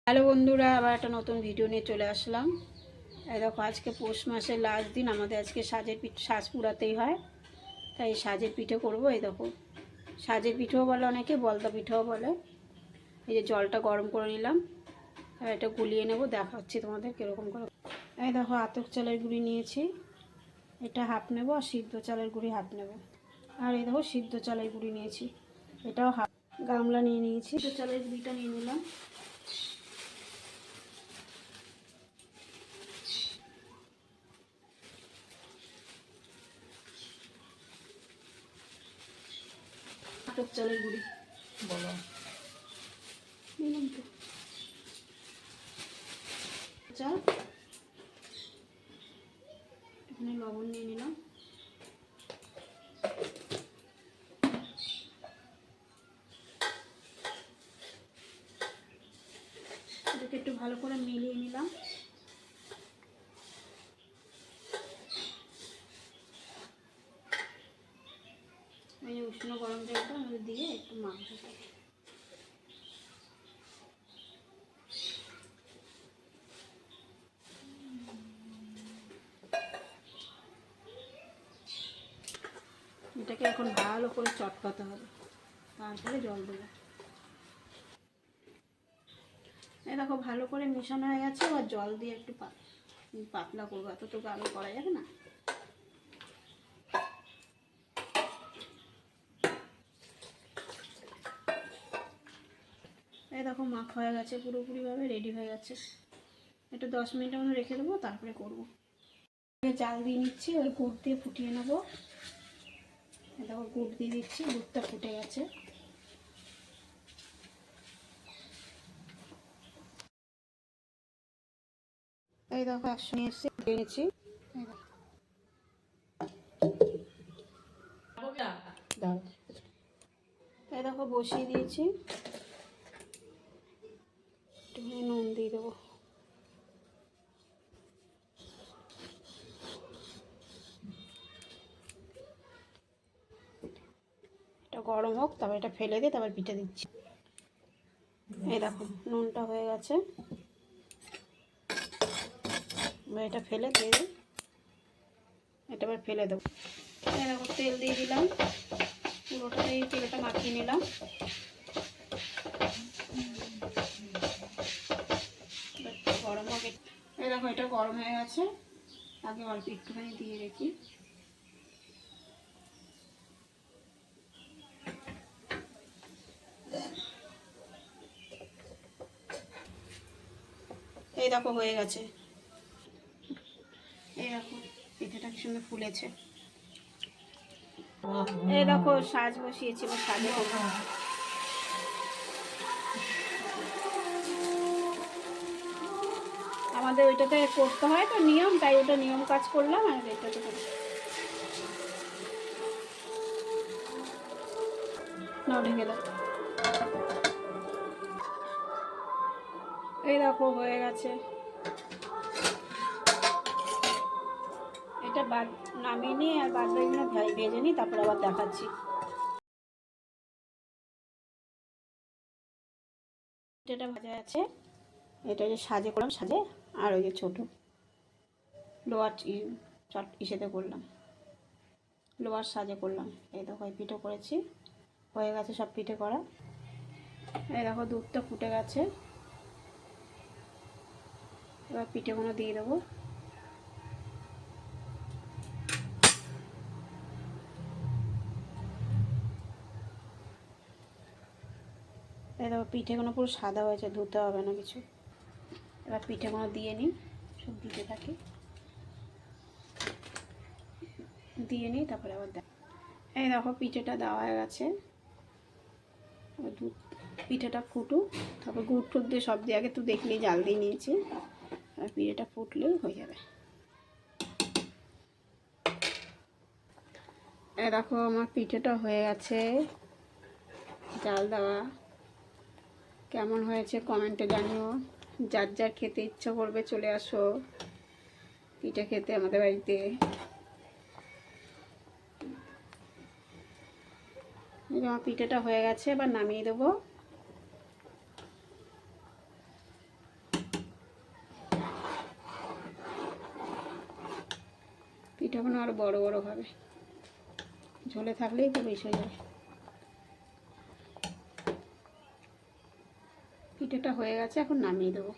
Hello বন্ধুরা, আবার একটা নতুন ভিডিও নিয়ে চলে আসলাম। এই দেখো, আজকে পৌষ মাসের লাস্ট দিন, আমাদের আজকে সাজ পুরাতেই হয়, তাই সাজের পিঠে করবো। এই দেখো, সাজের পিঠেও বলে অনেকে, বলতা পিঠেও বলে। এই যে জলটা গরম করে নিলাম, আর এটা গুলিয়ে নেব, দেখাচ্ছি তোমাদের কীরকম করে। এই দেখো, আতপ চালের গুঁড়ি নিয়েছি, এটা হাফ নেব, আর সিদ্ধ চালের গুঁড়ি হাফ নেব। আর এই দেখো, সিদ্ধ চালের গুঁড়ি নিয়েছি, এটাও হাফ। গামলা নিয়ে নিয়েছি, সিদ্ধ চালের গুঁড়িটা নিয়ে নিলাম। আতপ চালের গুঁড়ি বলো নিলাম তো, চাল, এখানে লবণ নিয়ে নিলাম। এটাকে একটু ভালো করে মিলিয়ে নিলাম। এই উষ্ণ গরম জলটা আমাদের দিয়ে একটু মাখতে হবে। এটাকে এখন ভালো করে চটকাতে হবে, তারপরে জল দেবো। এই দেখো, ভালো করে মেশানো হয়ে গেছে, আর জল দিয়ে একটু পাতলা করবো, এত তো গাঢ় করা যাবে না। এই দেখো, মাখা হয়ে গেছে, পুরোপুরিভাবে রেডি হয়ে গেছে। এটা 10 মিনিটের মতো রেখে দেবো, তারপরে করবো। জাল দিয়ে নিচ্ছি, ওই গুড় দিয়ে ফুটিয়ে নেবো। দেখো, গুড় দিয়ে দিচ্ছি, গুড়টা ফুটে গেছে। এই দেখো, একসঙ্গে এসে দিয়ে নিচ্ছি। এই দেখো, বসিয়ে দিয়েছি, একটুখানি নুন দিয়ে দেবো। এটা গরম হোক, তারপর এটা ফেলে দিয়ে তারপর পিঠে দিচ্ছি। এই দেখো, নুনটা হয়ে গেছে, এটা ফেলে দিয়ে দিই, এটা আবার ফেলে দেবো। এই দেখো, তেল দিয়ে দিলাম, পুরোটা এই তেলটা মাখিয়ে নিলাম। গরম হবে। এই দেখো, এটা গরম হয়ে গেছে, আগে অল্প একটুখানি দিয়ে রেখি। এই দেখো, হয়ে গেছে। এই দেখো, পিঠেটা কি সুন্দর ফুলেছে। এই দেখো, সাজ বসিয়েছি, সাজে আমাদের ওইটাতে করতে হয় তো নিয়ম, তাই ওটা নিয়ম কাজ করলাম, আর এটাতে নাও ঢেকে দাও। এই দেখো, হয়ে গেছে। এটা নামিয়ে নিয়ে আর বাদ বাকিগুলো ভেজে নিই, তারপর আবার দেখাচ্ছি। এটা ভাজা আছে, এটা যে সাজে করলাম, সাজে আর ওই যে ছোটো লোয়ার ইসেতে করলাম, লোয়ার সাজে করলাম। এই দেখো, এই পিঠে করেছি, হয়ে গেছে সব পিঠে করা। এই দেখো, দুধটা ফুটে গেছে, এবার পিঠেগুলো দিয়ে দেবো। এই দেখো, পিঠেগুলো পুরো সাদা হয়েছে, ধুতে হবে না কিছু। এবার পিঠেগুলো দিয়ে নিই, সব দিতে থাকি, দিয়ে নিই, তারপরে আবার দেখ। এই দেখো, পিঠেটা দেওয়া হয়ে গেছে, দুধ পিঠেটা ফুটুক, তারপর গুড় টুড় দিয়ে সব দিয়ে, আগে তো দেখলেই জাল দিয়ে নিয়েছি, আর পিঠেটা ফুটলেই হয়ে যাবে। এই দেখো, আমার পিঠেটা হয়ে গেছে জাল দেওয়া। কেমন হয়েছে কমেন্টে জানিও। যার যার খেতে ইচ্ছা করবে চলে আসো পিঠে খেতে আমাদের বাড়িতে। আমার পিঠেটা হয়ে গেছে, এবার নামিয়ে দেবো। পিঠাগুলো আরও বড় বড় হবে, ঝোলে থাকলেই তো বেশ হয়ে যাবে। পিঠাটা হয়ে গেছে, এখন নামিয়ে দেবো।